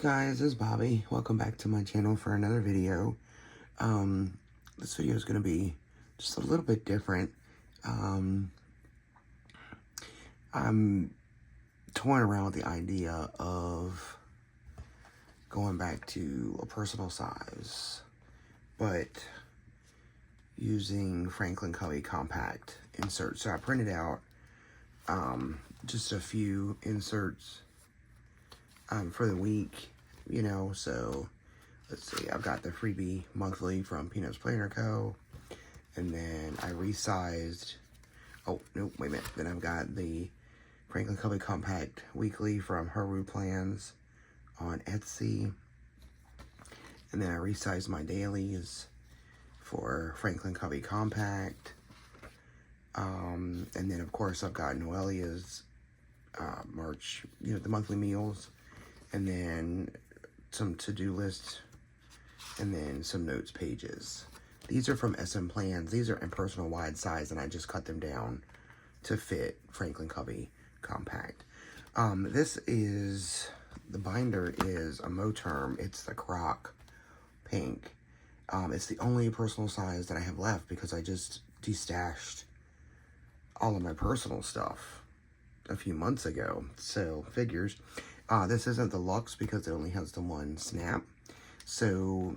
guys, it's Bobby. Welcome back to my channel for another video. This video is going to be just a little bit different. I'm toying around with the idea of going back to a personal size, but using Franklin Covey compact inserts. So I printed out just a few inserts for the week, you know. So let's see, I've got the freebie monthly from Peanuts Planner Co. And then I resized, oh, no, wait a minute. Then I've got the Franklin Covey Compact Weekly from Haru Plans on Etsy. And then I resized my dailies for Franklin Covey Compact. And then, of course, I've got Noelia's March, you know, the monthly meals. And then some to-do lists. And then some notes pages. These are from SM Plans. These are in personal wide size, and I just cut them down to fit Franklin Covey Compact. This is, the binder is a Moterm. It's the Croc Pink. It's the only personal size that I have left because I just destashed all of my personal stuff a few months ago. So, figures. This isn't the Luxe because it only has the one snap. So,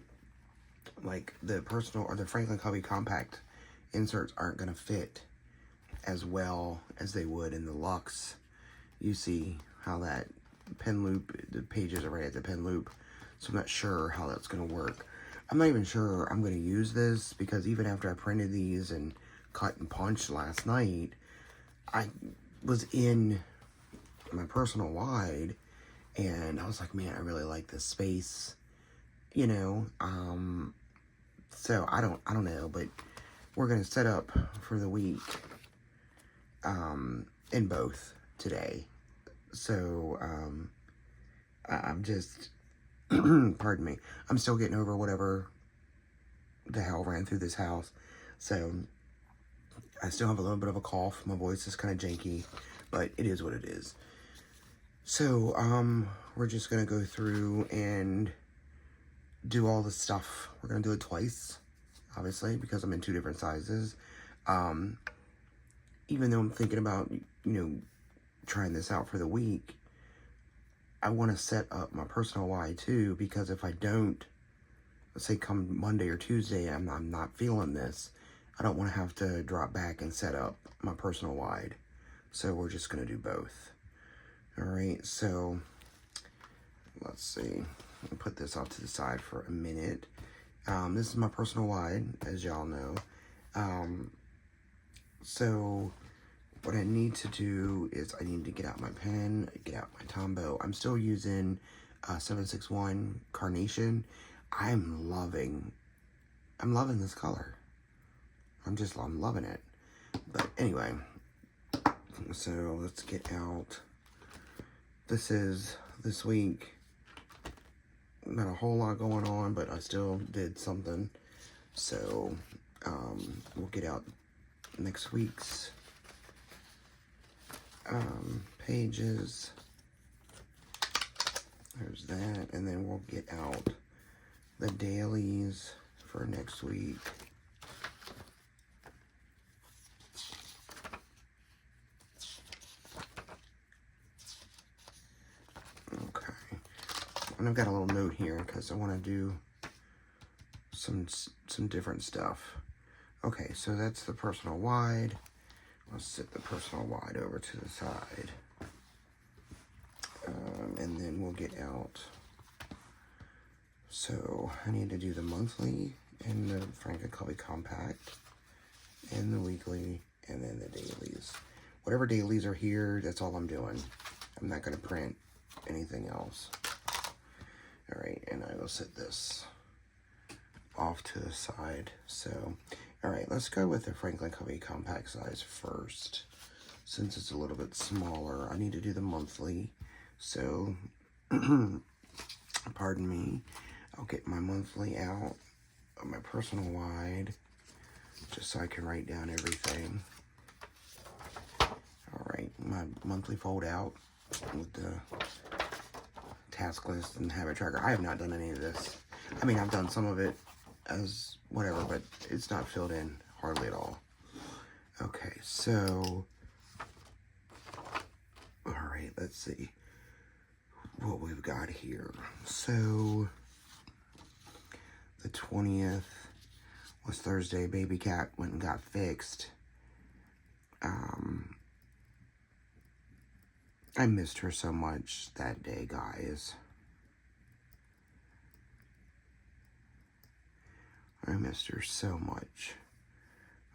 like, the personal or the Franklin Covey Compact inserts aren't going to fit as well as they would in the Luxe. You see how that pen loop, the pages are right at the pen loop. So I'm not sure how that's going to work. I'm not even sure I'm going to use this because even after I printed these and cut and punched last night, I was in my personal wide and I was like, man, I really like this space, you know. So I don't know, but we're going to set up for the week in both today. So I'm just pardon me, I'm still getting over whatever the hell ran through this house. So I still have a little bit of a cough. My voice is kind of janky, but it is what it is. So we're just going to go through and do all the stuff. We're going to do it twice, obviously, because I'm in two different sizes. Even though I'm thinking about, you know, trying this out for the week, I want to set up my personal wide too, because if I don't, let's say come Monday or Tuesday, I'm not feeling this, I don't want to have to drop back and set up my personal wide. So we're just going to do both. All right, so let's see. I'll put this off to the side for a minute. This is my personal wide, as y'all know. So what I need to do is I need to get out my pen, get out my Tombow. I'm still using 761 Carnation. I'm loving this color. I'm loving it. But anyway, so let's get out. This is this week. Not a whole lot going on, but I still did something. So we'll get out next week's pages. There's that, and then we'll get out the dailies for next week. Okay, and I've got a little note here because I want to do some different stuff. Okay, so that's the personal wide. Let's set the personal wide over to the side. And then we'll get out. So I need to do the monthly and the Franklin Covey Compact and the weekly and then the dailies. Whatever dailies are here, that's all I'm doing. I'm not going to print anything else. All right, and I will set this off to the side. So, all right, let's go with the Franklin Covey Compact size first. Since it's a little bit smaller, I need to do the monthly. So, pardon me, I'll get my monthly out of my personal wide, just so I can write down everything. All right, my monthly fold out with the task list and habit tracker. I have not done any of this. I mean, I've done some of it as whatever, but it's not filled in hardly at all. Okay, so, all right, let's see what we've got here. So, the 20th was Thursday. Baby cat went and got fixed. I missed her so much that day, guys. I missed her so much.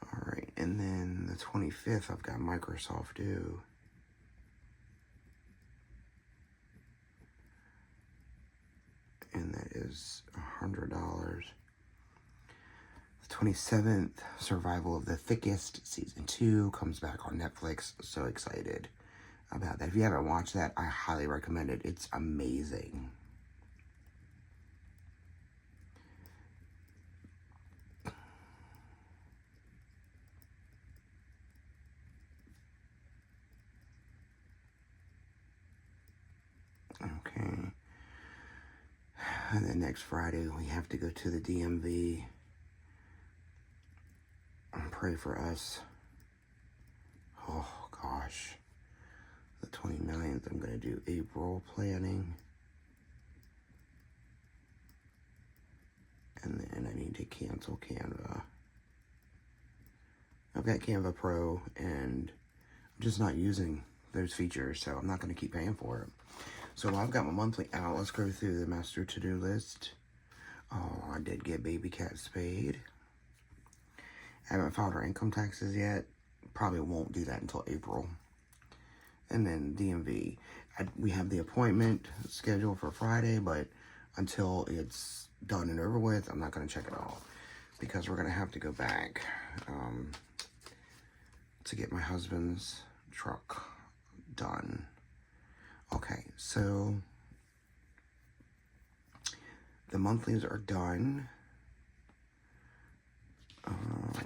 All right, and then the 25th, I've got Microsoft due. And that is $100. The 27th, Survival of the Thickest, Season 2, comes back on Netflix. So excited about that. If you haven't watched that, I highly recommend it. It's amazing. Okay. And then next Friday, we have to go to the DMV and pray for us. Oh, gosh. The 29th, I'm going to do April planning. And then I need to cancel Canva. I've got Canva Pro, and I'm just not using those features, so I'm not going to keep paying for it. So I've got my monthly out. Let's go through the master to-do list. Oh, I did get baby cat spayed. Haven't filed our income taxes yet. Probably won't do that until April. And then DMV. We have the appointment scheduled for Friday, but until it's done and over with, I'm not going to check it all. Because we're going to have to go back to get my husband's truck done. Okay, so the monthlies are done.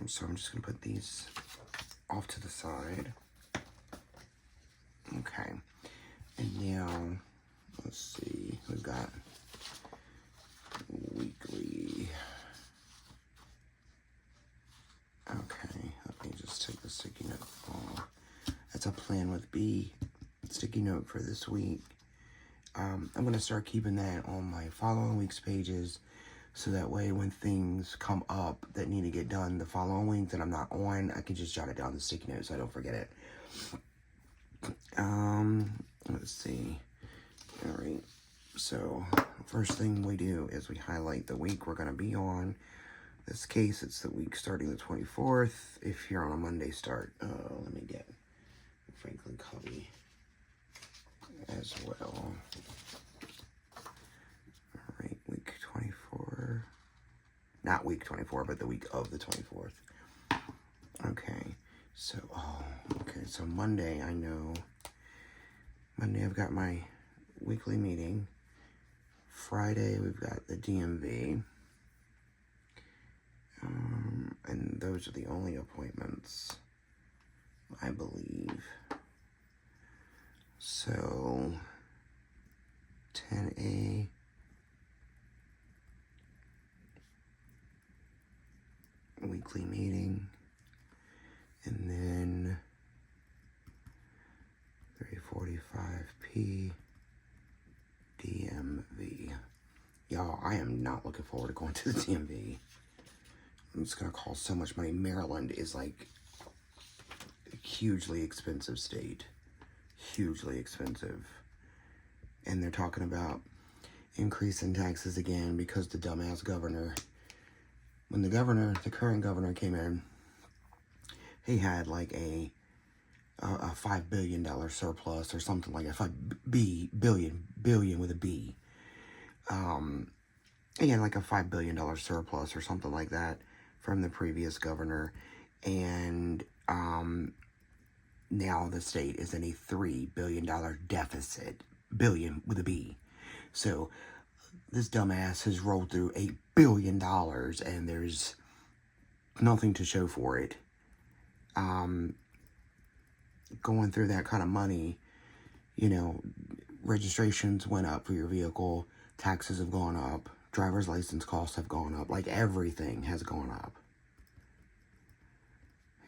So I'm just going to put these off to the side. Okay, and now, let's see, we've got weekly. Okay, let me just take the sticky note off. That's a plan with B sticky note for this week. I'm going to start keeping that on my following week's pages, so that way when things come up that need to get done the following week that I'm not on, I can just jot it down the sticky note so I don't forget it. Let's see. All right. So first thing we do is we highlight the week we're going to be on. In this case, it's the week starting the 24th. If you're on a Monday start, let me get Franklin Covey as well. All right, week 24. Not week 24, but the week of the 24th. Okay, so, so Monday, I know. Monday, I've got my weekly meeting. Friday, we've got the DMV. And those are the only appointments, I believe. So, 10A. Weekly meeting. And then 3:45p DMV. Y'all, I am not looking forward to going to the DMV. It's going to cost so much money. Maryland is like a hugely expensive state. Hugely expensive. And they're talking about increasing taxes again because the dumbass governor, when the current governor came in, he had like a $5 billion surplus or something like that. Billion with a B. Again, like a $5 billion surplus or something like that from the previous governor. And now the state is in a $3 billion deficit. Billion with a B. So this dumbass has rolled through $8 billion and there's nothing to show for it. Going through that kind of money, you know, registrations went up for your vehicle, taxes have gone up, driver's license costs have gone up, like everything has gone up.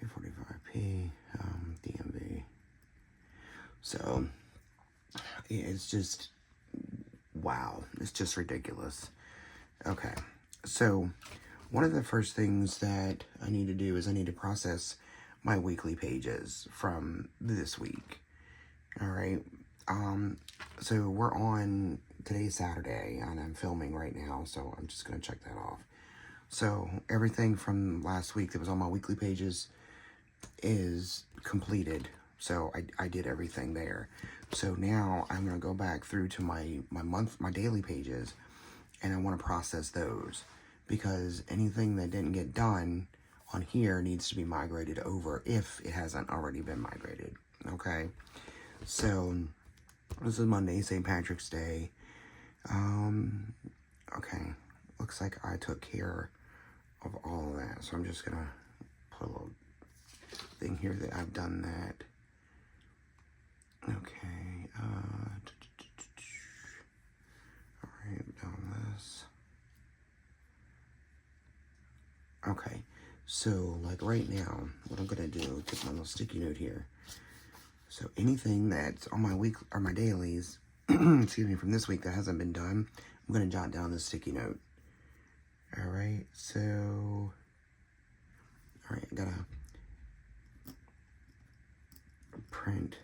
45p, DMV. So, yeah, it's just, wow, it's just ridiculous. Okay, so one of the first things that I need to do is I need to process my weekly pages from this week. All right, so we're on, today's Saturday, and I'm filming right now, so I'm just going to check that off. So everything from last week that was on my weekly pages is completed. So I did everything there. So now I'm going to go back through to my daily pages, and I want to process those, because anything that didn't get done on here needs to be migrated over if it hasn't already been migrated. Okay. So this is Monday, St. Patrick's Day. Okay. Looks like I took care of all of that. So I'm just going to put a little thing here that I've done that. Okay. All right, done this. Okay. So, like right now, what I'm going to do, take my little sticky note here. So anything that's on my week or my dailies, excuse me, from this week that hasn't been done, I'm going to jot down this sticky note. All right, so, all right, I got to print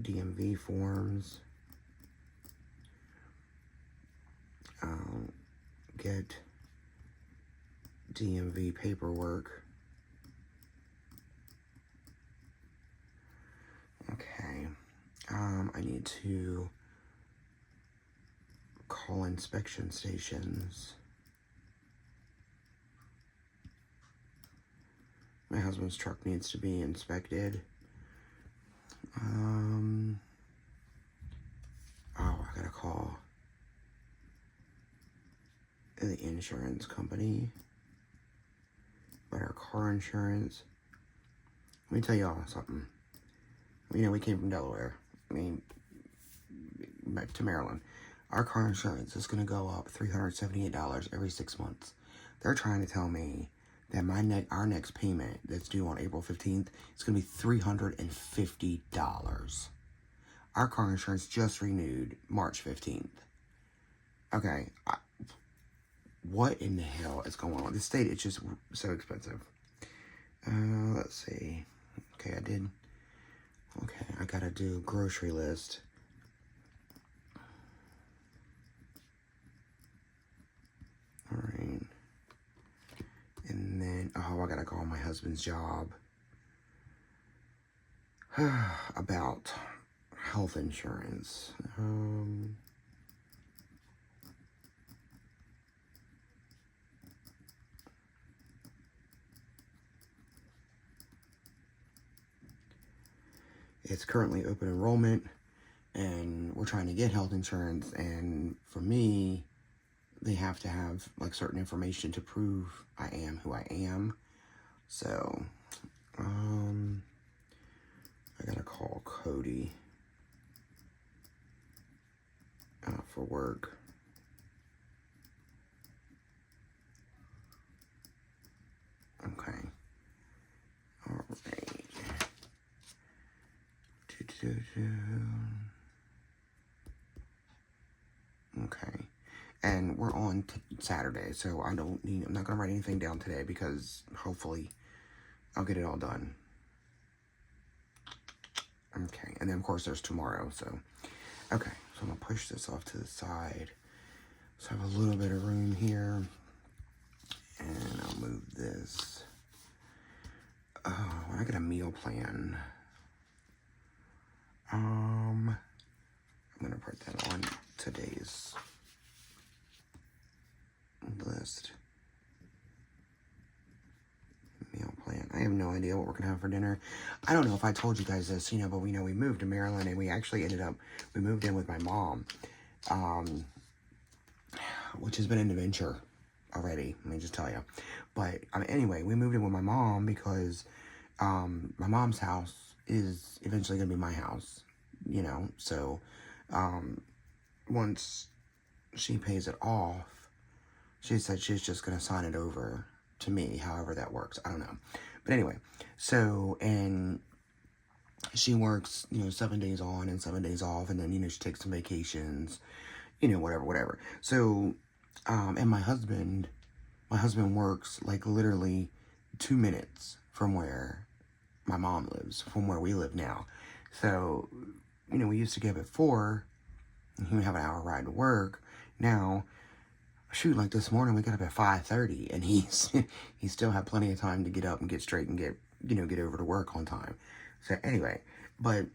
DMV forms, get DMV paperwork. Okay, I need to call inspection stations. My husband's truck needs to be inspected. Oh, I gotta call the insurance company about our car insurance. Let me tell y'all something. You know, we came from Delaware. I mean, back to Maryland. Our car insurance is going to go up $378 every 6 months. They're trying to tell me that our next payment that's due on April 15th is going to be $350. Our car insurance just renewed March 15th. Okay, what in the hell is going on? This state is just so expensive. Let's see. Okay, I gotta do grocery list. All right. And then, I gotta call my husband's job about health insurance. It's currently open enrollment, and we're trying to get health insurance, and for me, they have to have like certain information to prove I am who I am. So, I gotta call Cody for work. Okay. All right. Okay. And we're on Saturday, so I'm not going to write anything down today because hopefully I'll get it all done. Okay. And then, of course, there's tomorrow, so. Okay. So I'm going to push this off to the side. So I have a little bit of room here. And I'll move this. Oh, when I get a meal plan, I'm going to put that on today's list. Meal plan. I have no idea what we're going to have for dinner. I don't know if I told you guys this, but we moved to Maryland, and we actually we moved in with my mom, which has been an adventure already, let me just tell you. But anyway, we moved in with my mom because my mom's house is eventually going to be my house, so once she pays it off, she said she's just going to sign it over to me, however that works. I don't know. But anyway, so, and she works, 7 days on and 7 days off, and then, she takes some vacations, whatever. So, and my husband works, like, literally 2 minutes from where my mom lives, from where we live now. So, we used to get up at 4, and he would have an hour ride to work. Now, shoot, like this morning, we got up at 5:30, and he still had plenty of time to get up and get straight and get over to work on time. So, anyway, but,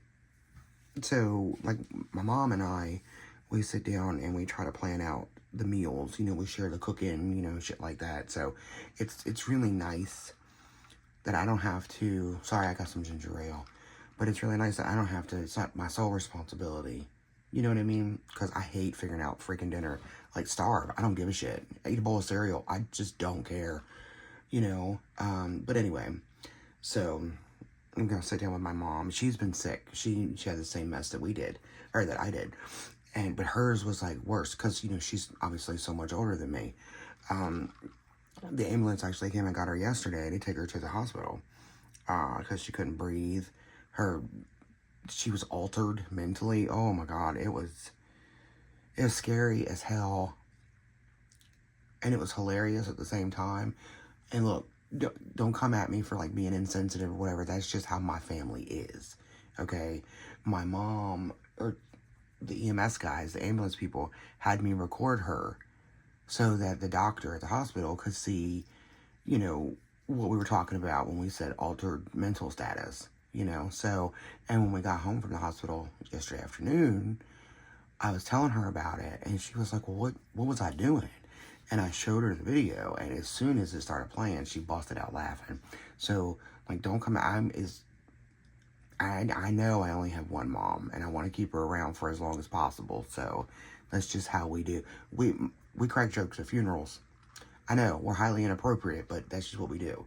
so, like, my mom and I, we sit down and we try to plan out the meals, we share the cooking, shit like that. So, it's really nice that I don't have to, sorry, I got some ginger ale, but it's really nice that I don't have to, it's not my sole responsibility. You know what I mean? Because I hate figuring out freaking dinner. Like, starve. I don't give a shit. I eat a bowl of cereal. I just don't care. But anyway, so I'm going to sit down with my mom. She's been sick. She had the same mess that we did, or that I did. But hers was, like, worse because, she's obviously so much older than me. The ambulance actually came and got her yesterday to take her to the hospital because she couldn't breathe. She was altered mentally. Oh my God, it was scary as hell, and it was hilarious at the same time. And look, don't come at me for like being insensitive or whatever. That's just how my family is. Okay, my mom or the EMS guys, the ambulance people, had me record her so that the doctor at the hospital could see, what we were talking about when we said altered mental status. So, and when we got home from the hospital yesterday afternoon, I was telling her about it, and she was like, well, what was I doing? And I showed her the video, and as soon as it started playing, she busted out laughing. So, like, don't come, I know I only have one mom, and I want to keep her around for as long as possible, so that's just how we do. We crack jokes at funerals. I know, we're highly inappropriate, but that's just what we do.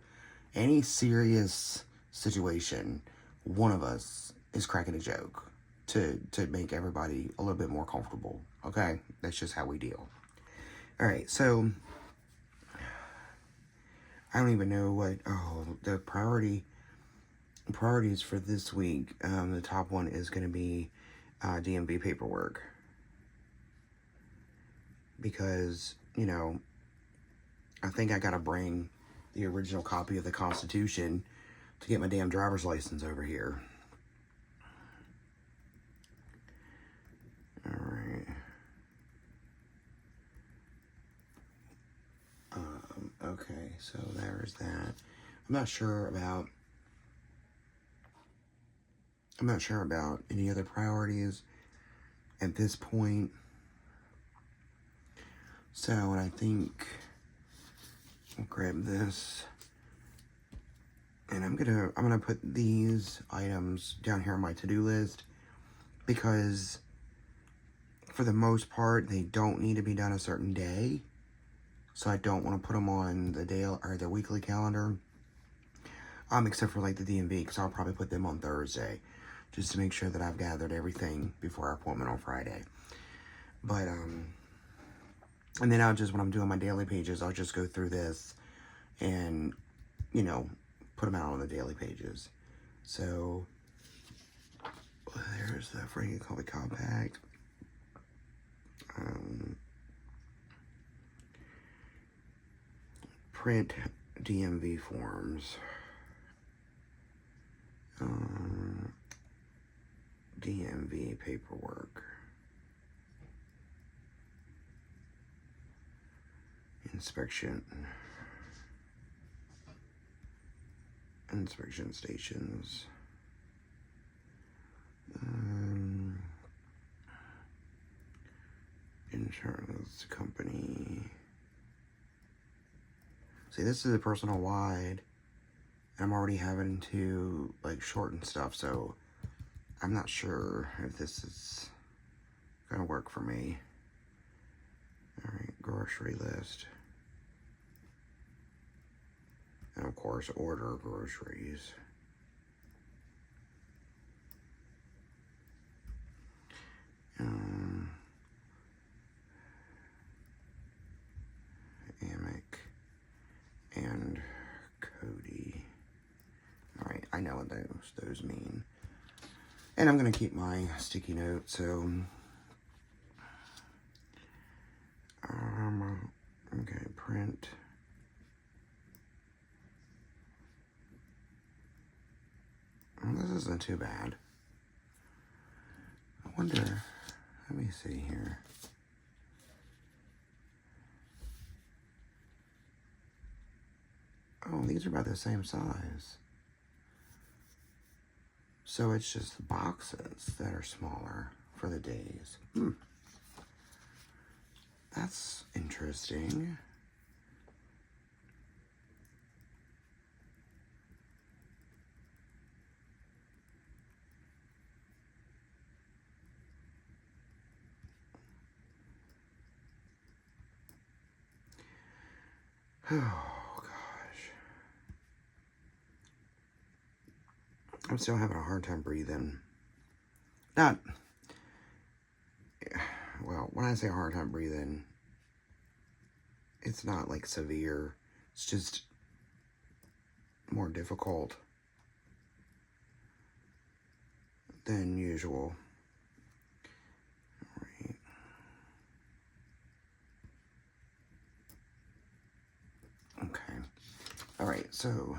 Any serious situation, one of us is cracking a joke to make everybody a little bit more comfortable. Okay? That's just how we deal. Alright, so I don't even know what the priorities for this week. The top one is gonna be DMV paperwork. Because, I think I gotta bring the original copy of the Constitution to get my damn driver's license over here. Alright. Okay, so there's that. I'm not sure about any other priorities at this point. So, and I think I'll grab this. And I'm gonna put these items down here on my to-do list because for the most part they don't need to be done a certain day, so I don't want to put them on the daily or the weekly calendar. Except for like the DMV, because I'll probably put them on Thursday just to make sure that I've gathered everything before our appointment on Friday. But and then when I'm doing my daily pages, I'll just go through this and put them out on the daily pages. So there's the Frankie Coffee Compact. Print DMV forms. DMV paperwork. Inspection stations. Insurance company. See, this is a personal wide. I'm already having to like shorten stuff, so I'm not sure if this is gonna work for me. Alright, grocery list. And of course, order groceries. I know what those mean. And I'm going to keep my sticky note, so... okay, print. Well, this isn't too bad. I wonder, let me see here. Oh, these are about the same size. So it's just the boxes that are smaller for the days. That's interesting. Oh, gosh. I'm still having a hard time breathing. Not, well, when I say hard time breathing, it's not like severe. It's just more difficult than usual. All right. Okay. All right, so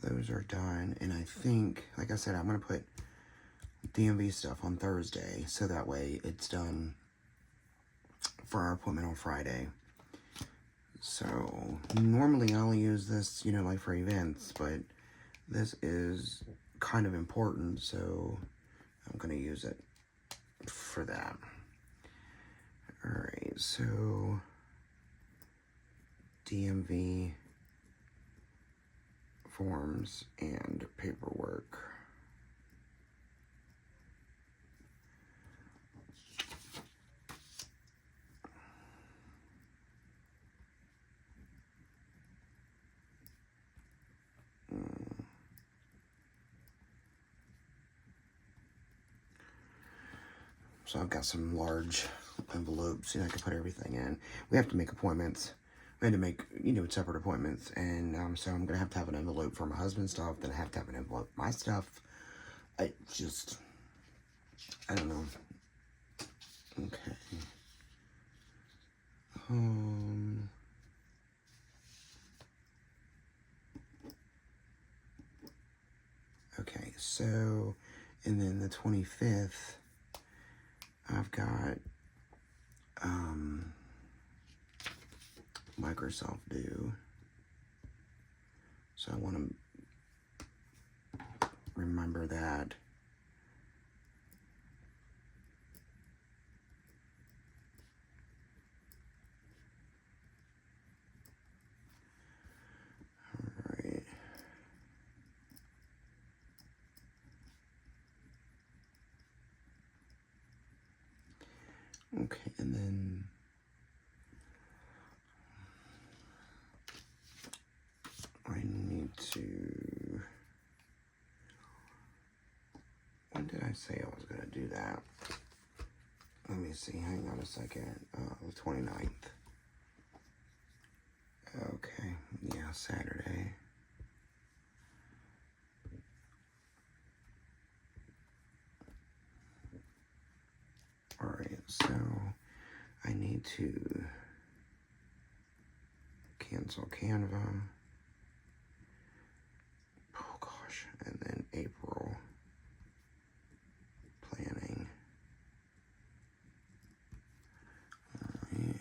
those are done. And I think, like I said, I'm going to put DMV stuff on Thursday, so that way it's done for our appointment on Friday. So normally I only use this, you know, like for events, but this is kind of important, so I'm going to use it for that. All right, so DMV forms and paperwork. So I've got some large envelopes, you know, I can put everything in. We have to make appointments. We had to make, you know, separate appointments. And so I'm going to have an envelope for my husband's stuff. Then I have to have an envelope for my stuff. I don't know. Okay. Okay, so, and then the 25th, I've got, Microsoft due. So I want to remember that. All right. Okay, and then I need to, when did I say I was going to do that? Let me see, hang on a second. The 29th. Okay, yeah, Saturday. Alright, so I need to cancel Canva. Oh gosh, and then April planning. Alright.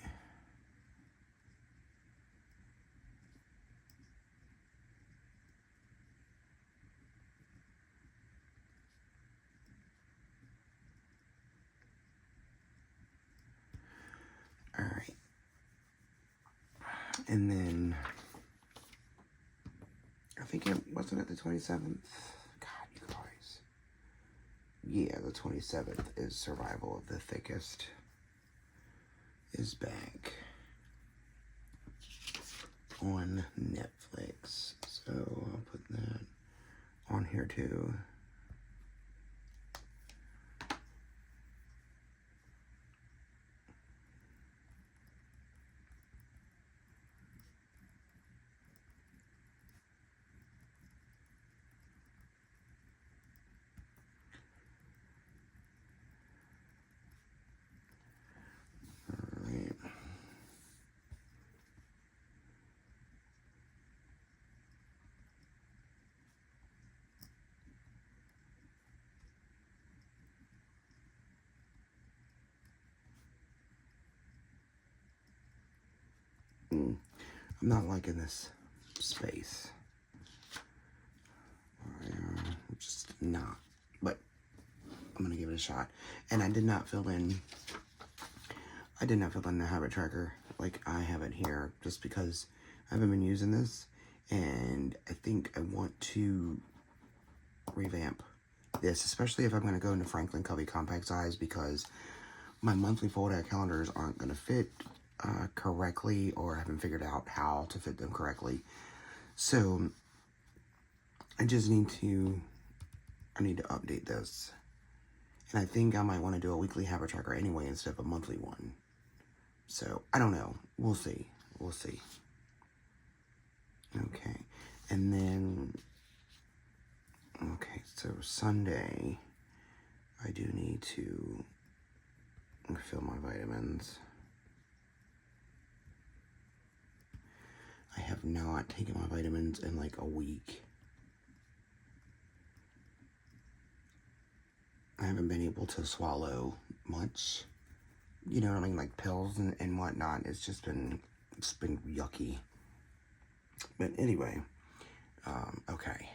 Alright. And then I think it wasn't it the 27th? God, you guys. Yeah, the 27th is Survival of the Thickest is back on Netflix. So I'll put that on here too. not liking this space. Just not. But I'm gonna give it a shot. And I did not fill in the habit tracker like I have it here, just because I haven't been using this, and I think I want to revamp this, especially if I'm going to go into Franklin Covey compact size, because my monthly fold-out calendars aren't going to fit correctly, or I haven't figured out how to fit them correctly. So I just need to update this, and I think I might want to do a weekly habit tracker anyway instead of a monthly one. So I don't know. We'll see. Okay, and then so Sunday I do need to fill my vitamins. I have not taken my vitamins in like a week. I haven't been able to swallow much, you know what I mean, like pills and whatnot. It's been yucky. But anyway, okay.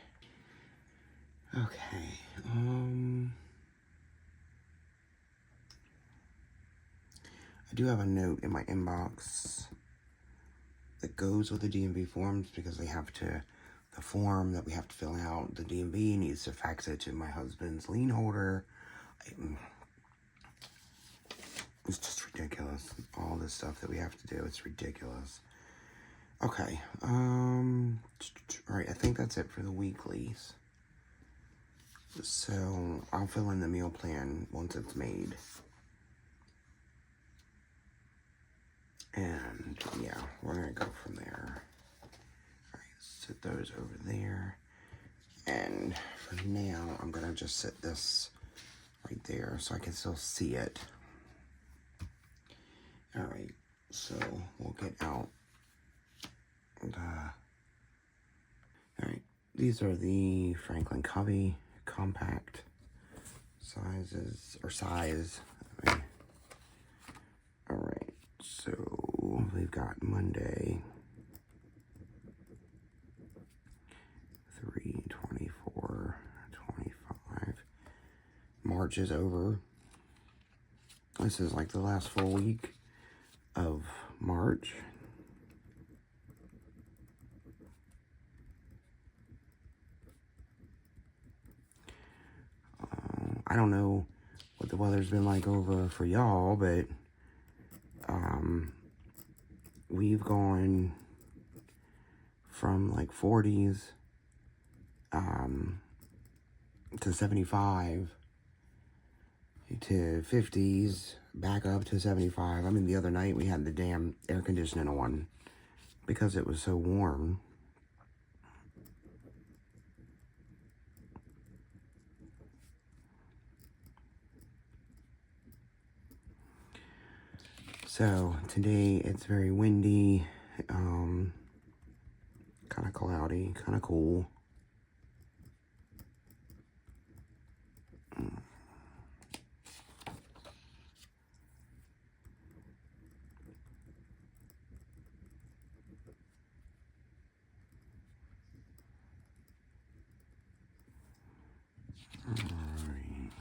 I do have a note in my inbox that goes with the DMV forms, because the form that we have to fill out, the DMV needs to fax it to my husband's lien holder. It's just ridiculous. All this stuff that we have to do, it's ridiculous. Okay, alright, I think that's it for the weeklies. So, I'll fill in the meal plan once it's made. And, yeah, we're gonna go from there. Alright, sit those over there. And for now, I'm gonna just sit this right there so I can still see it. Alright, so we'll get out. Alright, these are the Franklin Covey compact sizes, or size. Alright, so we've got Monday, 3/24/25. March is over. This is like the last full week of March. I don't know what the weather's been like over for y'all, but we've gone from like 40s to 75 to 50s, back up to 75. I mean, the other night we had the damn air conditioning on because it was so warm. So today it's very windy, kind of cloudy, kind of cool. Alright.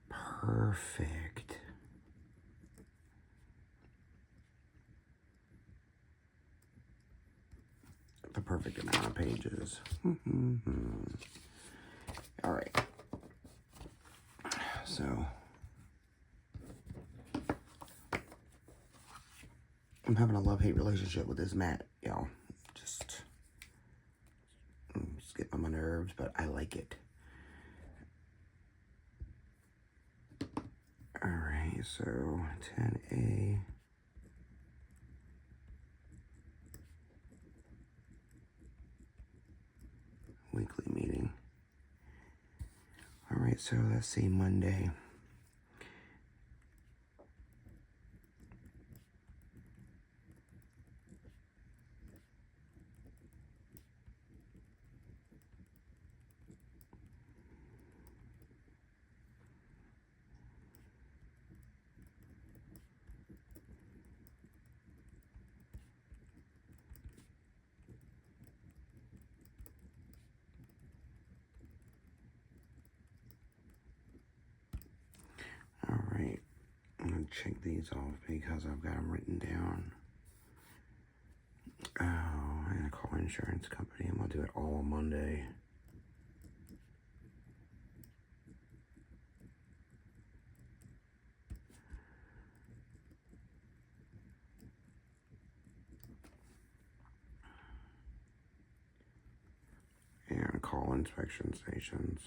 Perfect. The perfect amount of pages. Alright. So I'm having a love-hate relationship with this mat, y'all. Just getting on my nerves, but I like it. Alright, so 10A. Weekly meeting. Alright, so let's see, Monday. check these off because I've got them written down. Oh, I'm gonna call insurance company. I'm gonna do it all on Monday. And call inspection stations.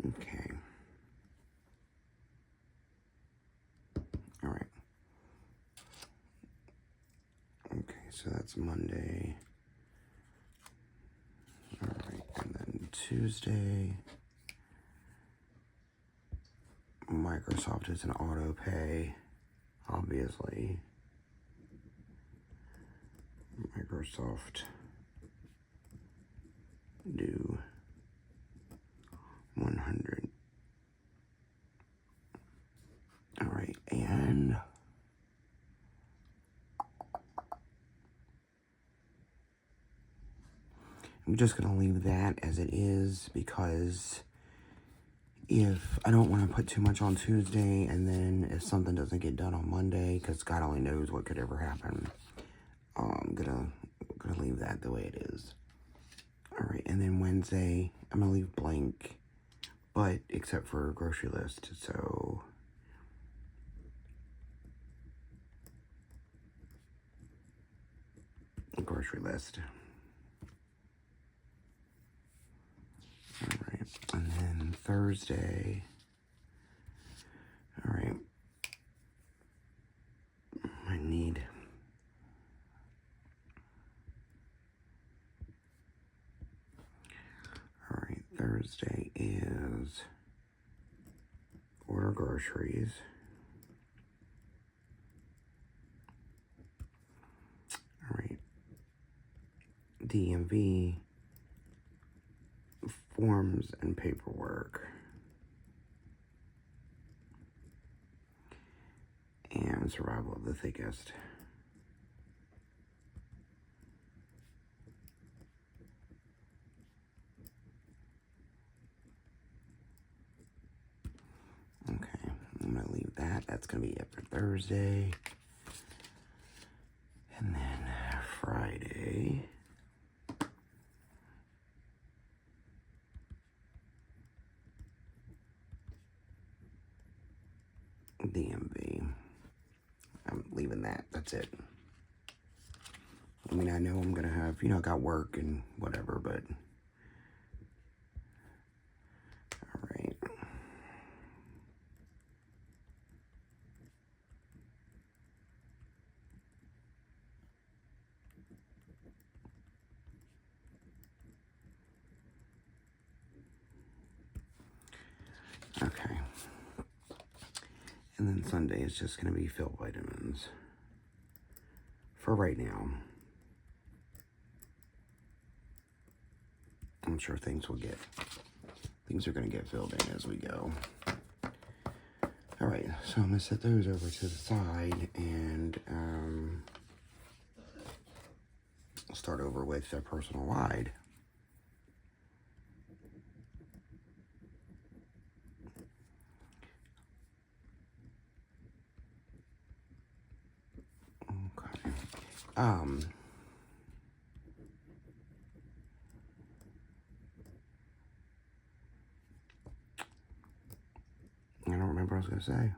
Okay. All right. Okay, so that's Monday. All right, and then Tuesday, Microsoft is an auto pay, obviously. Microsoft do 100. All right, and I'm just going to leave that as it is because if I don't want to put too much on Tuesday and then if something doesn't get done on Monday, because God only knows what could ever happen, I'm gonna leave that the way it is. All right, and then Wednesday, I'm going to leave blank, but except for a grocery list, so a grocery list. All right, and then Thursday, all right, I need Thursday is order groceries. All right. DMV forms and paperwork. And survival of the thickest. Okay, I'm going to leave that. That's going to be it for Thursday. And then Friday. DMV. I'm leaving that. That's it. I mean, I know I'm going to have, I got work and whatever, but. All right. Okay. And then Sunday is just going to be fill vitamins. For right now. I'm sure things are going to get filled in as we go. All right, so I'm going to set those over to the side and start over with the personal wide. Okay. I don't remember what I was going to say.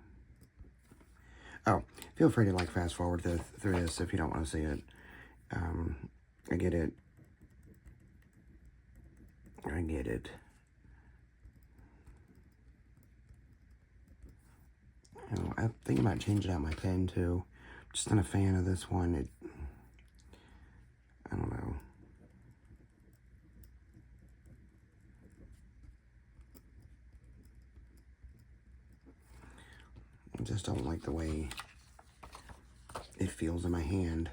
Oh, feel free to fast forward through this if you don't want to see it. I get it. I think about changing out my pen too. Just not a fan of this one. I don't know. I just don't like the way it feels in my hand.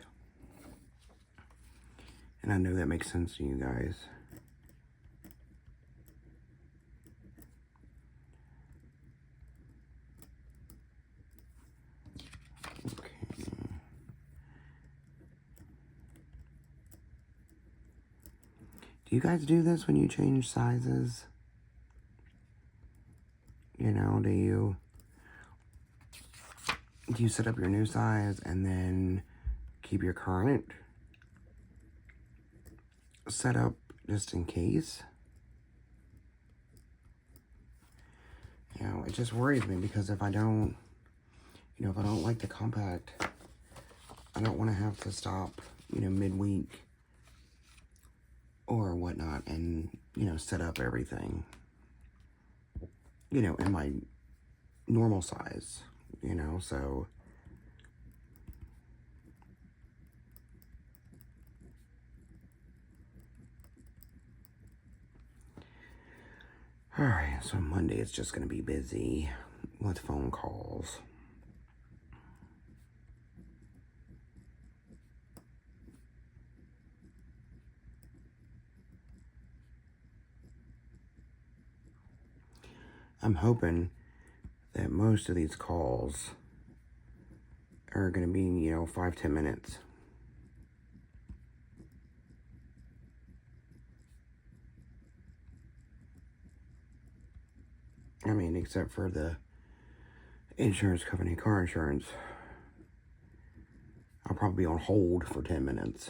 And I know that makes sense to you guys. Okay. Do you guys do this when you change sizes? You know, do you set up your new size and then keep your current set up just in case? You know, it just worries me because if I don't, you know, if I don't like the compact, I don't want to have to stop, you know, midweek or whatnot and, you know, set up everything, you know, in my normal size, you know, so. Alright, so Monday is just going to be busy with phone calls. I'm hoping that most of these calls are going to be, you know, 5-10 minutes. I mean, except for the insurance company, car insurance. I'll probably be on hold for 10 minutes.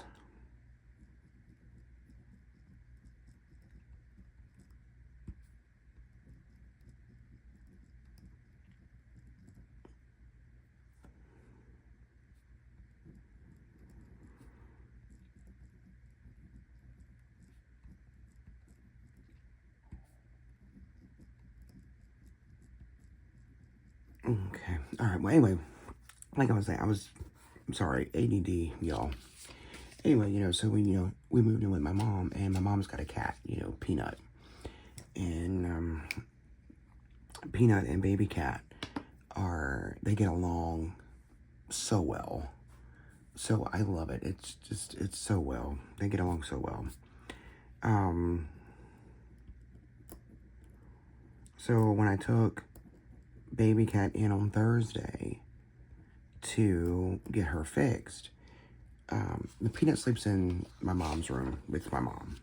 Okay. Alright, well, anyway, like I was saying, I'm sorry, ADD, y'all. Anyway, you know, so we moved in with my mom, and my mom's got a cat, you know, Peanut. And, Peanut and baby cat they get along so well. So I love it. It's so well. They get along so well. So when I took baby cat in on Thursday to get her fixed, the Peanut sleeps in my mom's room with my mom,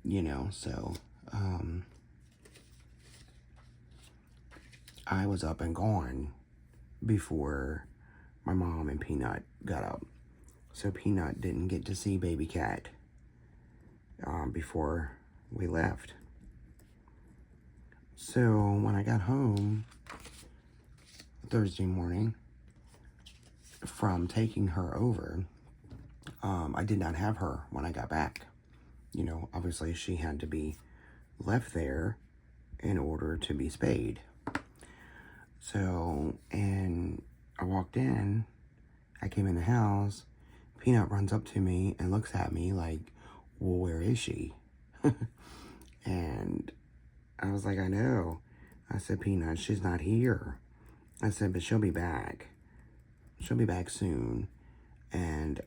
you know, so, I was up and gone before my mom and Peanut got up. So Peanut didn't get to see baby cat, before we left. So when I got home Thursday morning from taking her over, I did not have her when I got back. You know, obviously she had to be left there in order to be spayed. So, and I walked in, I came in the house, Peanut runs up to me and looks at me like, well, where is she? And I was like, I know. I said, Peanut, she's not here. I said, but she'll be back. She'll be back soon. And,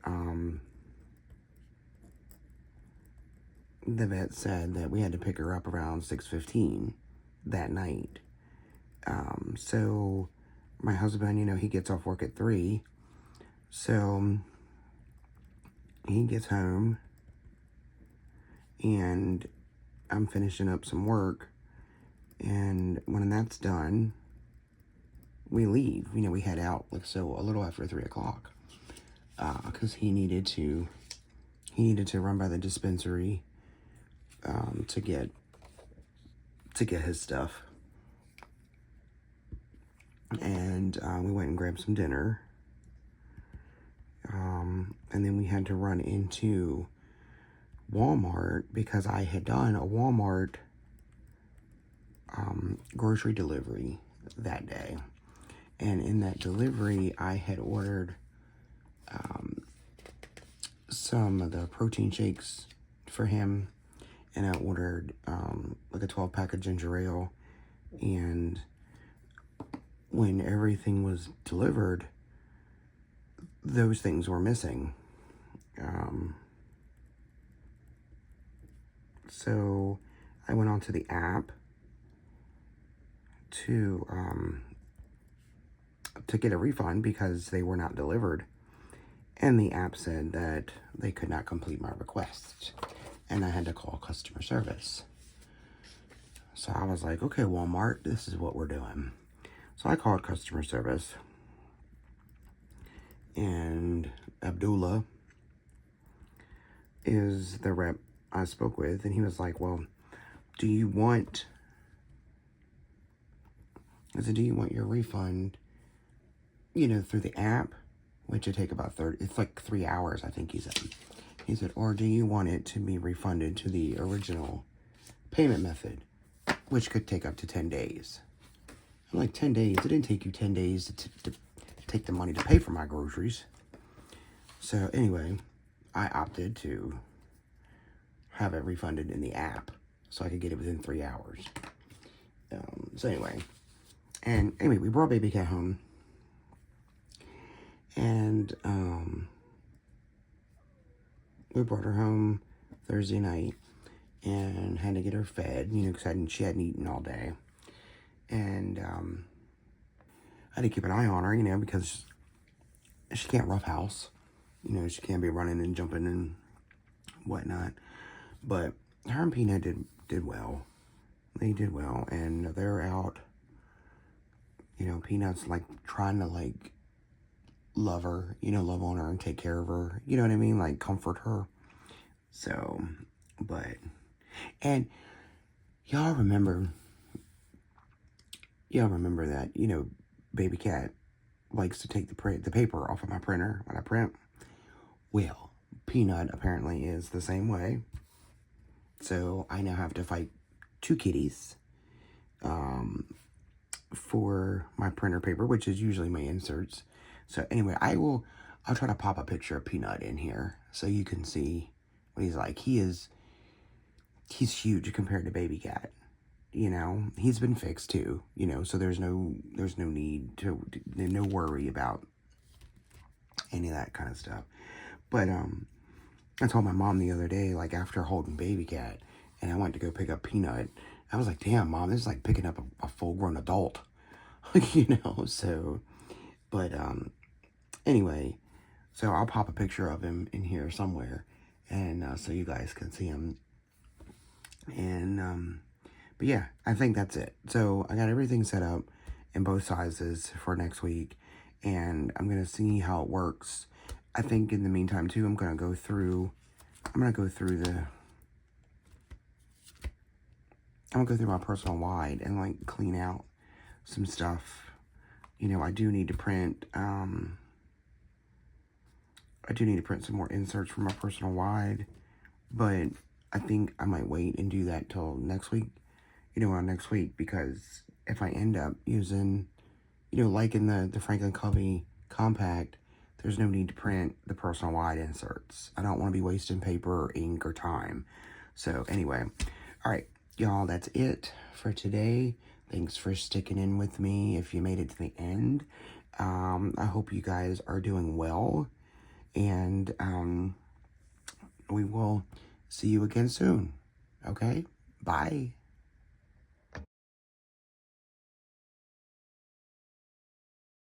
the vet said that we had to pick her up around 6:15 that night. So my husband, you know, he gets off work at 3. So he gets home and I'm finishing up some work. And when that's done, we leave. You know, we head out, like, so a little after 3 o'clock. Because he needed to run by the dispensary to get his stuff. And we went and grabbed some dinner. And then we had to run into Walmart because I had done a Walmart grocery delivery that day. And in that delivery, I had ordered some of the protein shakes for him. And I ordered like a 12-pack of ginger ale. And when everything was delivered, those things were missing. So I went onto the app to get a refund because they were not delivered. And the app said that they could not complete my request. and I had to call customer service. So I was like, okay, Walmart, this is what we're doing. So I called customer service, and Abdullah is the rep I spoke with, and he was like, well, do you want your refund, through the app, which would take about it's like 3 hours, I think he said. He said, or do you want it to be refunded to the original payment method, which could take up to 10 days. I'm like, 10 days? It didn't take you 10 days to take the money to pay for my groceries. So anyway, I opted to have it refunded in the app so I could get it within 3 hours. So anyway, we brought baby cat home, and we brought her home Thursday night and had to get her fed, because she hadn't eaten all day. And I had to keep an eye on her, because she can't roughhouse. She can't be running and jumping and whatnot. But her and Peanut did well. They did well, and they're out. Peanut's like trying to like love her, love on her and take care of her. You know what I mean? Like comfort her. So, and y'all remember that, baby cat likes to take the paper off of my printer when I print. Well, Peanut apparently is the same way. So I now have to fight 2 kitties for my printer paper, which is usually my inserts. So anyway, I'll try to pop a picture of Peanut in here so you can see what he's like. He's huge compared to baby cat. He's been fixed too, so there's no need to, no worry about any of that kind of stuff. But I told my mom the other day, like after holding baby cat, and I went to go pick up Peanut, I was like, damn, Mom, this is like picking up a full-grown adult, so, but anyway, so I'll pop a picture of him in here somewhere, and so you guys can see him. And but yeah, I think that's it. So I got everything set up in both sizes for next week, and I'm gonna see how it works. I think in the meantime too, I'm gonna go through my personal wide and like clean out some stuff. I do need to print some more inserts for my personal wide, but I think I might wait and do that till next week, next week, because if I end up using, like in the Franklin Covey compact, there's no need to print the personal wide inserts. I don't want to be wasting paper or ink or time. So anyway, all right, y'all, that's it for today. Thanks for sticking in with me if you made it to the end. I hope you guys are doing well, and we will see you again soon. Okay? Bye.